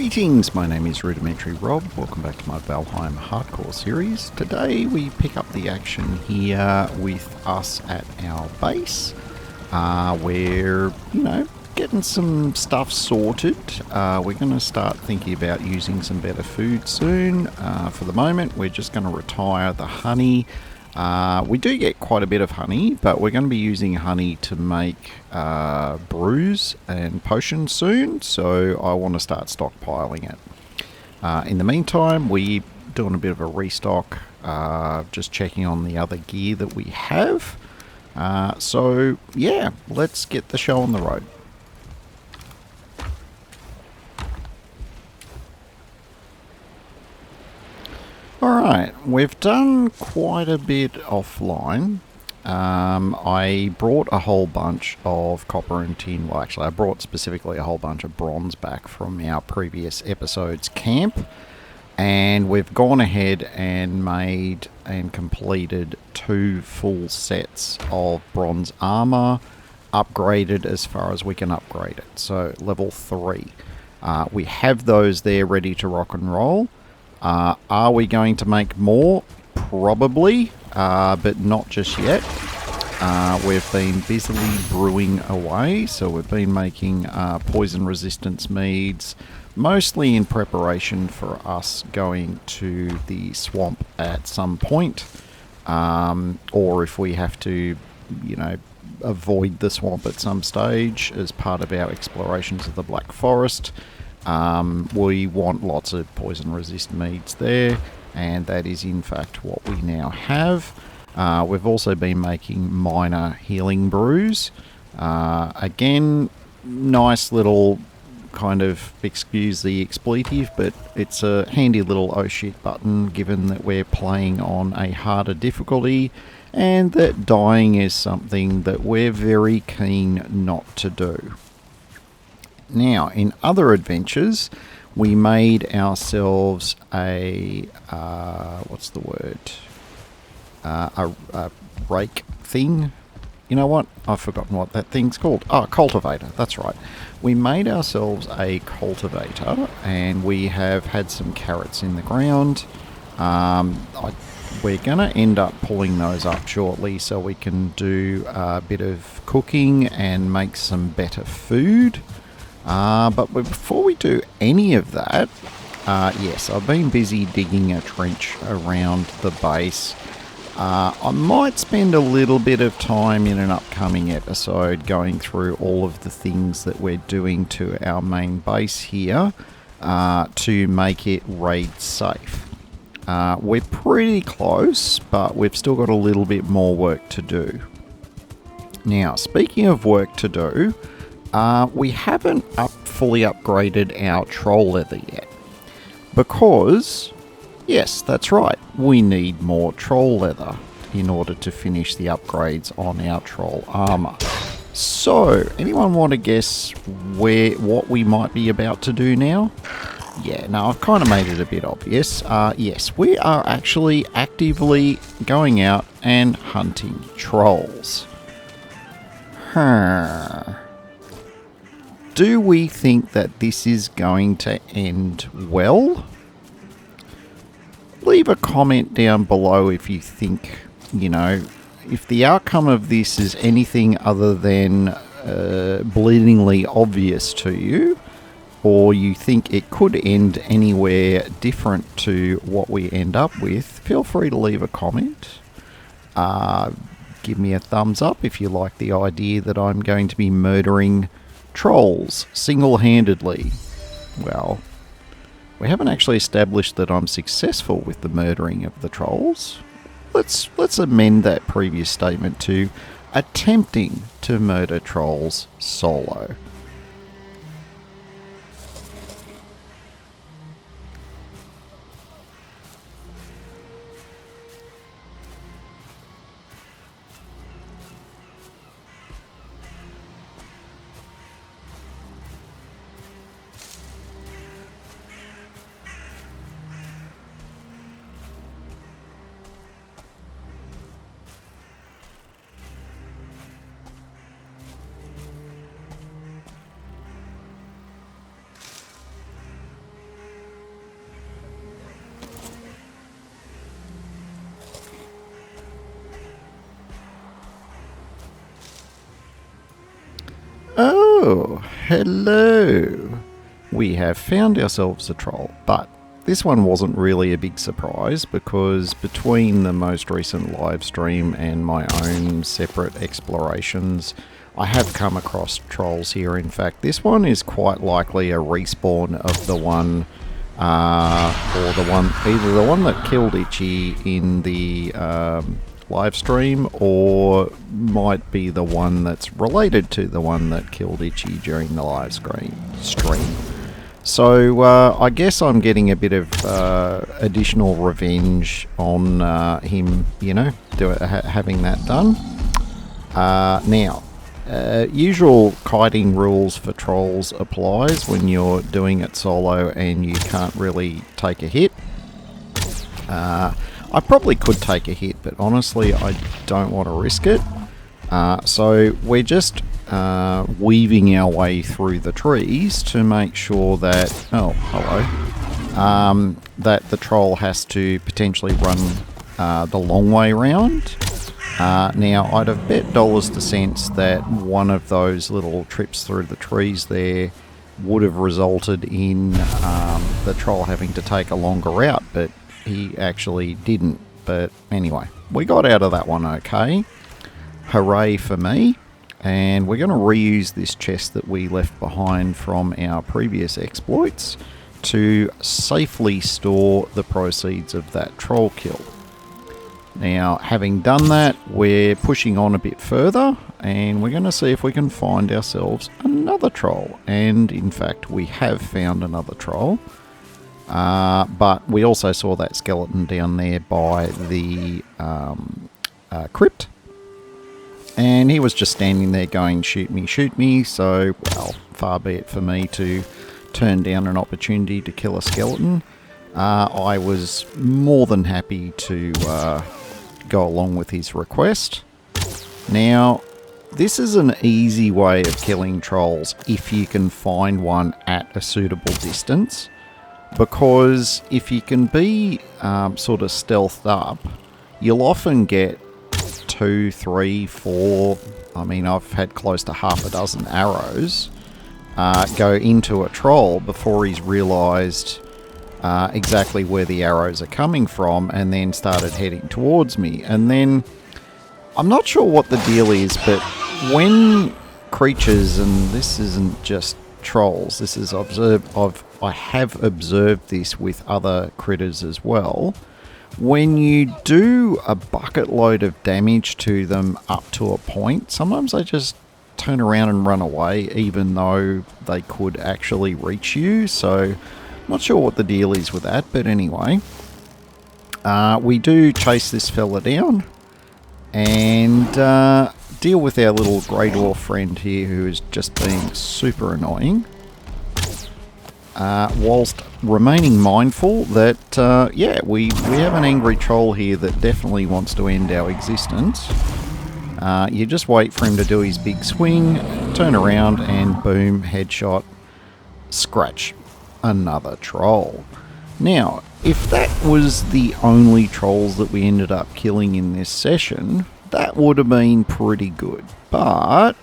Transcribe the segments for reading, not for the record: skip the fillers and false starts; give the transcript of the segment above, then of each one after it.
Greetings, my name is Rudimentary Rob. Welcome back to my Valheim Hardcore series. Today we pick up the action here with us at our base. We're, getting some stuff sorted. We're going to start thinking about using some better food soon. For the moment, we're just going to retire the honey. We do get quite a bit of honey, but we're going to be using honey to make brews and potions soon, so I want to start stockpiling it. In the meantime, we're doing a bit of a restock, just checking on the other gear that we have. So, yeah, let's get the show on the road. Alright, we've done quite a bit offline. I brought a whole bunch of copper and tin. Well, actually, I brought specifically a whole bunch of bronze back from our previous episode's camp. And we've gone ahead and made and completed 2 full sets of bronze armor, upgraded as far as we can upgrade it. So, level 3. We have those there ready to rock and roll. Are we going to make more? Probably, but not just yet. We've been busily brewing away, so we've been making poison resistance meads, mostly in preparation for us going to the swamp at some point, or if we have to, avoid the swamp at some stage as part of our explorations of the Black Forest. We want lots of poison resist meads there, and that is in fact what we now have. We've also been making minor healing brews. Again, nice little kind of, excuse the expletive, but it's a handy little oh shit button given that we're playing on a harder difficulty and that dying is something that we're very keen not to do. Now, in other adventures, we made ourselves a, what's the word? A rake thing. You know what? I've forgotten what that thing's called. Oh, cultivator. That's right. We made ourselves a cultivator, and we have had some carrots in the ground. We're going to end up pulling those up shortly so we can do a bit of cooking and make some better food. But before we do any of that, yes, I've been busy digging a trench around the base. I might spend a little bit of time in an upcoming episode going through all of the things that we're doing to our main base here to make it raid safe. We're pretty close, but we've still got a little bit more work to do. Now, speaking of work to do, we haven't fully upgraded our troll leather yet. Because, yes, that's right, we need more troll leather in order to finish the upgrades on our troll armor. So, anyone want to guess what we might be about to do now? Yeah, no, I've kind of made it a bit obvious. Yes, we are actually actively going out and hunting trolls. Do we think that this is going to end well? Leave a comment down below if you think, if the outcome of this is anything other than bleedingly obvious to you, or you think it could end anywhere different to what we end up with, feel free to leave a comment. Give me a thumbs up if you like the idea that I'm going to be murdering trolls single-handedly. Well, we haven't actually established that I'm successful with the murdering of the trolls. Let's amend that previous statement to attempting to murder trolls solo. Oh, hello. We have found ourselves a troll, but this one wasn't really a big surprise because between the most recent live stream and my own separate explorations, I have come across trolls here. In fact, this one is quite likely a respawn of the one, either the one that killed Itchy in the live stream, or might be the one that's related to the one that killed Itchy during the live stream. So I guess I'm getting a bit of additional revenge on him, you know, having that done. Now, usual kiting rules for trolls applies when you're doing it solo and you can't really take a hit. I probably could take a hit, but honestly I don't want to risk it. So we're just weaving our way through the trees to make sure that, that the troll has to potentially run the long way round. Now, I'd have bet dollars to cents that one of those little trips through the trees there would have resulted in the troll having to take a longer route, but he actually didn't. But anyway, we got out of that one okay. Hooray for me. And we're going to reuse this chest that we left behind from our previous exploits to safely store the proceeds of that troll kill. Now, having done that, we're pushing on a bit further and we're going to see if we can find ourselves another troll. And in fact, we have found another troll. But we also saw that skeleton down there by the crypt. And he was just standing there going, shoot me. So, well, far be it for me to turn down an opportunity to kill a skeleton. I was more than happy to go along with his request. Now, this is an easy way of killing trolls if you can find one at a suitable distance. Because if you can be sort of stealthed up, you'll often get 2, 3, 4, I mean I've had close to half a dozen arrows go into a troll before he's realised exactly where the arrows are coming from and then started heading towards me. And then I'm not sure what the deal is, but when creatures, and this isn't just trolls, this is I have observed this with other critters as well. When you do a bucket load of damage to them up to a point, sometimes they just turn around and run away even though they could actually reach you. So not sure what the deal is with that, but anyway, we do chase this fella down and deal with our little grey dwarf friend here who is just being super annoying. Whilst remaining mindful that, we have an angry troll here that definitely wants to end our existence. You just wait for him to do his big swing, turn around, and boom, headshot, scratch, another troll. Now, if that was the only trolls that we ended up killing in this session, that would have been pretty good. But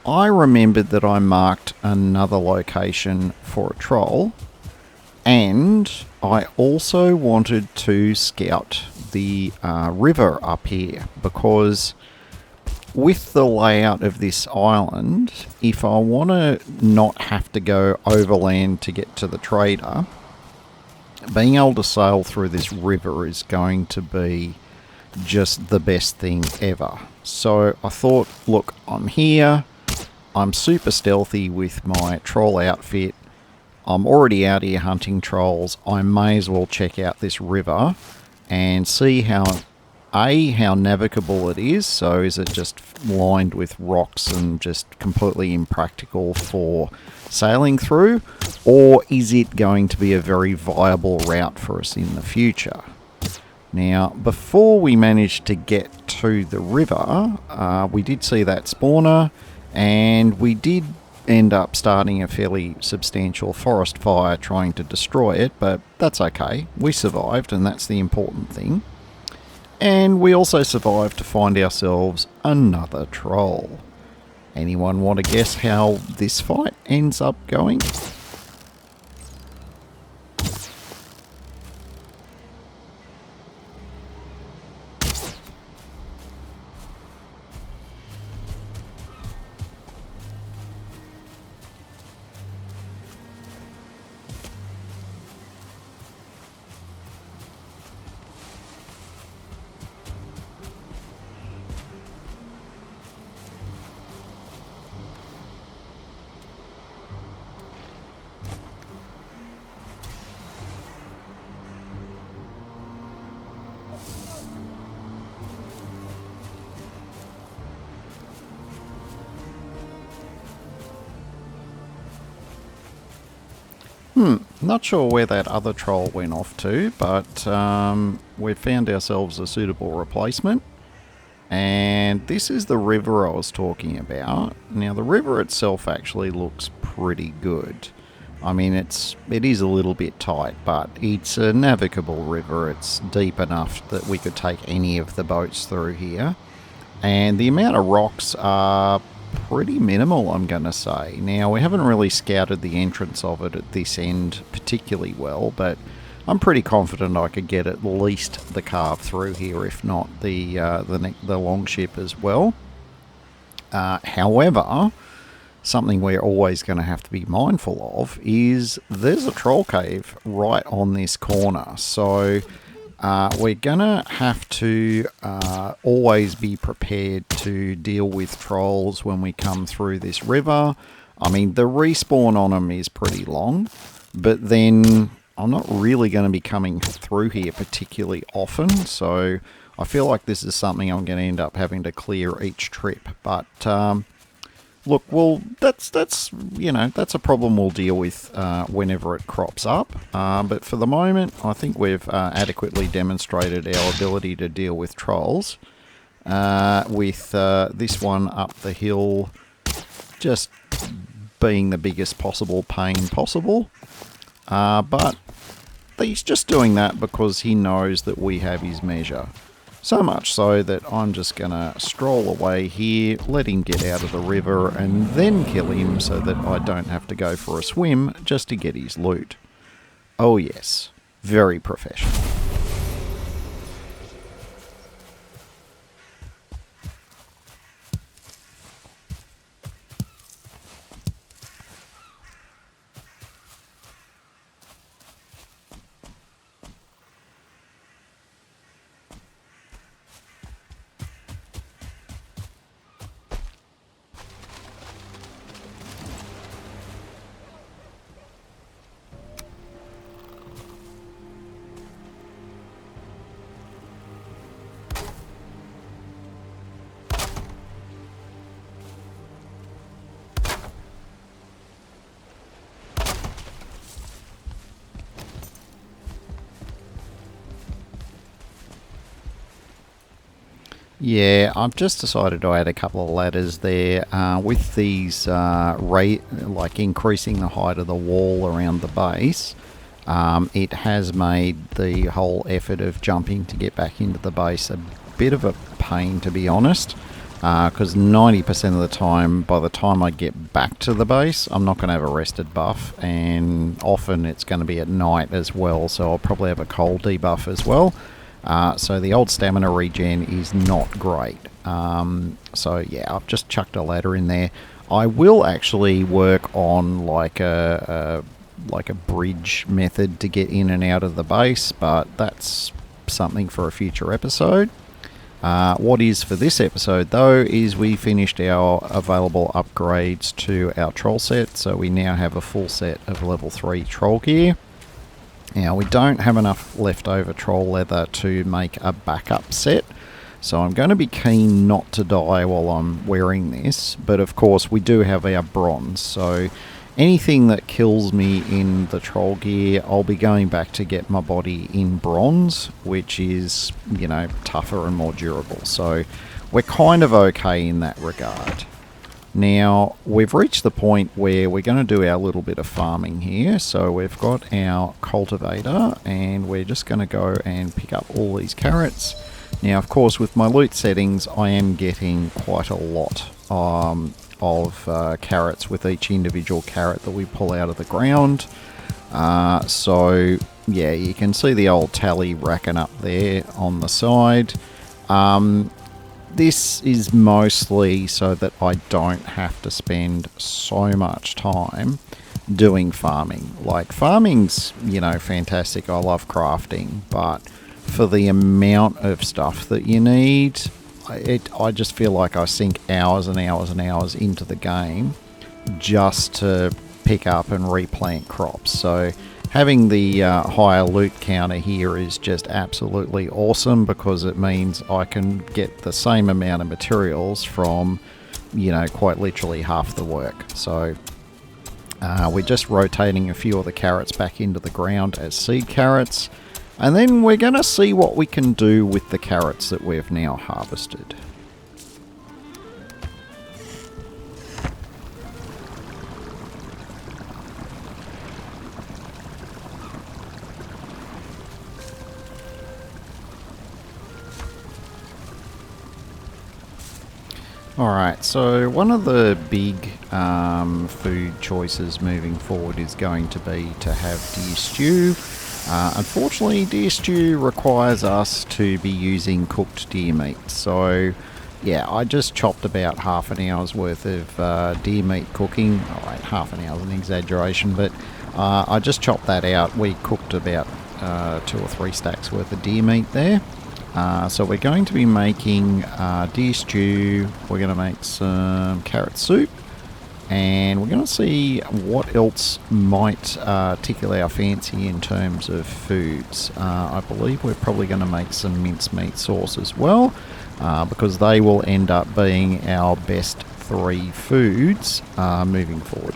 I remembered that I marked another location for a troll, and I also wanted to scout the river up here, because with the layout of this island, if I want to not have to go overland to get to the trader, being able to sail through this river is going to be just the best thing ever. So I thought, look, I'm here. I'm super stealthy with my troll outfit. I'm already out here hunting trolls. I may as well check out this river and see how navigable it is. So is it just lined with rocks and just completely impractical for sailing through? Or is it going to be a very viable route for us in the future? Now, before we managed to get to the river, we did see that spawner. And we did end up starting a fairly substantial forest fire trying to destroy it, but that's okay. We survived, and that's the important thing. And we also survived to find ourselves another troll. Anyone want to guess how this fight ends up going? Not sure where that other troll went off to, but we've found ourselves a suitable replacement. And this is the river I was talking about. Now, the river itself actually looks pretty good. I mean, it is a little bit tight, but it's a navigable river. It's deep enough that we could take any of the boats through here. And the amount of rocks are pretty minimal, I'm going to say. Now, we haven't really scouted the entrance of it at this end particularly well, but I'm pretty confident I could get at least the carve through here, if not the longship as well. However, something we're always going to have to be mindful of is there's a troll cave right on this corner. So we're going to have to always be prepared to deal with trolls when we come through this river. I mean, the respawn on them is pretty long, but then I'm not really going to be coming through here particularly often, so I feel like this is something I'm going to end up having to clear each trip. But look, well, that's a problem we'll deal with whenever it crops up. But for the moment, I think we've adequately demonstrated our ability to deal with trolls. With this one up the hill just being the biggest possible pain possible. But he's just doing that because he knows that we have his measure. So much so that I'm just going to stroll away here, let him get out of the river, and then kill him so that I don't have to go for a swim just to get his loot. Oh yes, very professional. Yeah, I've just decided to add a couple of ladders there with these like increasing the height of the wall around the base. It has made the whole effort of jumping to get back into the base a bit of a pain, to be honest, because 90% of the time, by the time I get back to the base, I'm not going to have a rested buff, and often it's going to be at night as well, so I'll probably have a cold debuff as well. So the old stamina regen is not great. So yeah, I've just chucked a ladder in there. I will actually work on like a bridge method to get in and out of the base, but that's something for a future episode. What is for this episode though is we finished our available upgrades to our troll set, so we now have a full set of level 3 troll gear. Now, we don't have enough leftover troll leather to make a backup set, so I'm going to be keen not to die while I'm wearing this, but of course we do have our bronze, so anything that kills me in the troll gear, I'll be going back to get my body in bronze, which is, you know, tougher and more durable, so we're kind of okay in that regard. Now, we've reached the point where we're going to do our little bit of farming here. So we've got our cultivator and we're just going to go and pick up all these carrots. Now, of course, with my loot settings, I am getting quite a lot of of carrots with each individual carrot that we pull out of the ground. So yeah, you can see the old tally racking up there on the side. This is mostly so that I don't have to spend so much time doing farming. Like, farming's, you know, fantastic. I love crafting, but for the amount of stuff that you need, I just feel like I sink hours and hours and hours into the game just to pick up and replant crops. So having the higher loot counter here is just absolutely awesome, because it means I can get the same amount of materials from, you know, quite literally half the work. So we're just rotating a few of the carrots back into the ground as seed carrots, and then we're going to see what we can do with the carrots that we've now harvested. Alright, so one of the big food choices moving forward is going to be to have deer stew. Unfortunately, deer stew requires us to be using cooked deer meat. So yeah, I just chopped about half an hour's worth of deer meat cooking. Alright, half an hour's an exaggeration, but I just chopped that out. We cooked about 2 or 3 stacks worth of deer meat there. So we're going to be making deer stew, we're going to make some carrot soup, and we're going to see what else might tickle our fancy in terms of foods. I believe we're probably going to make some mincemeat sauce as well, because they will end up being our best 3 foods moving forward.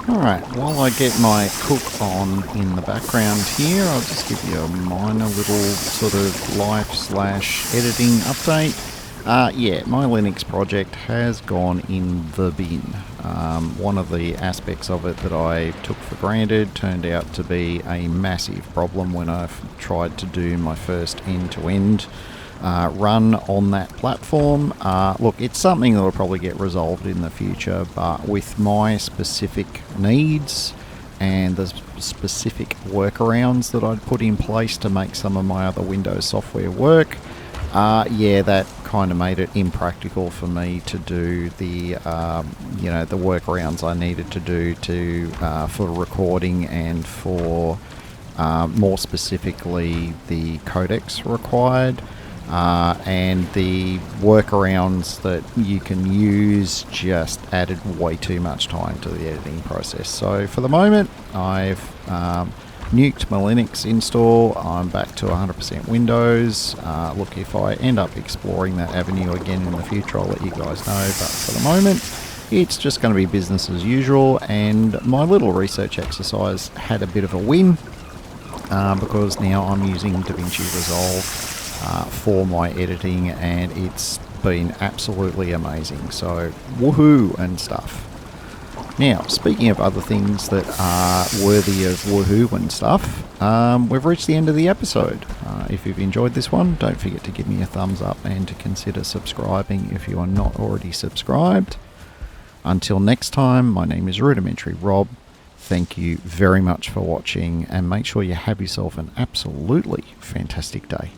Alright, while I get my cook on in the background here, I'll just give you a minor little sort of life/editing update. Yeah, my Linux project has gone in the bin. One of the aspects of it that I took for granted turned out to be a massive problem when I tried to do my first end-to-end run on that platform. Look, it's something that will probably get resolved in the future, but with my specific needs and the specific workarounds that I'd put in place to make some of my other Windows software work, yeah, that kind of made it impractical for me to do the you know, the workarounds I needed to do to for recording and for more specifically the codecs required. And the workarounds that you can use just added way too much time to the editing process. So for the moment, I've nuked my Linux install. I'm back to 100% Windows. Look, if I end up exploring that avenue again in the future, I'll let you guys know. But for the moment, it's just going to be business as usual. And my little research exercise had a bit of a win, because now I'm using DaVinci Resolve for my editing, and it's been absolutely amazing. So woohoo and stuff. Now, speaking of other things that are worthy of woohoo and stuff, we've reached the end of the episode. If you've enjoyed this one, don't forget to give me a thumbs up and to consider subscribing if you are not already subscribed. Until next time, my name is Rudimentary Rob. Thank you very much for watching, and make sure you have yourself an absolutely fantastic day.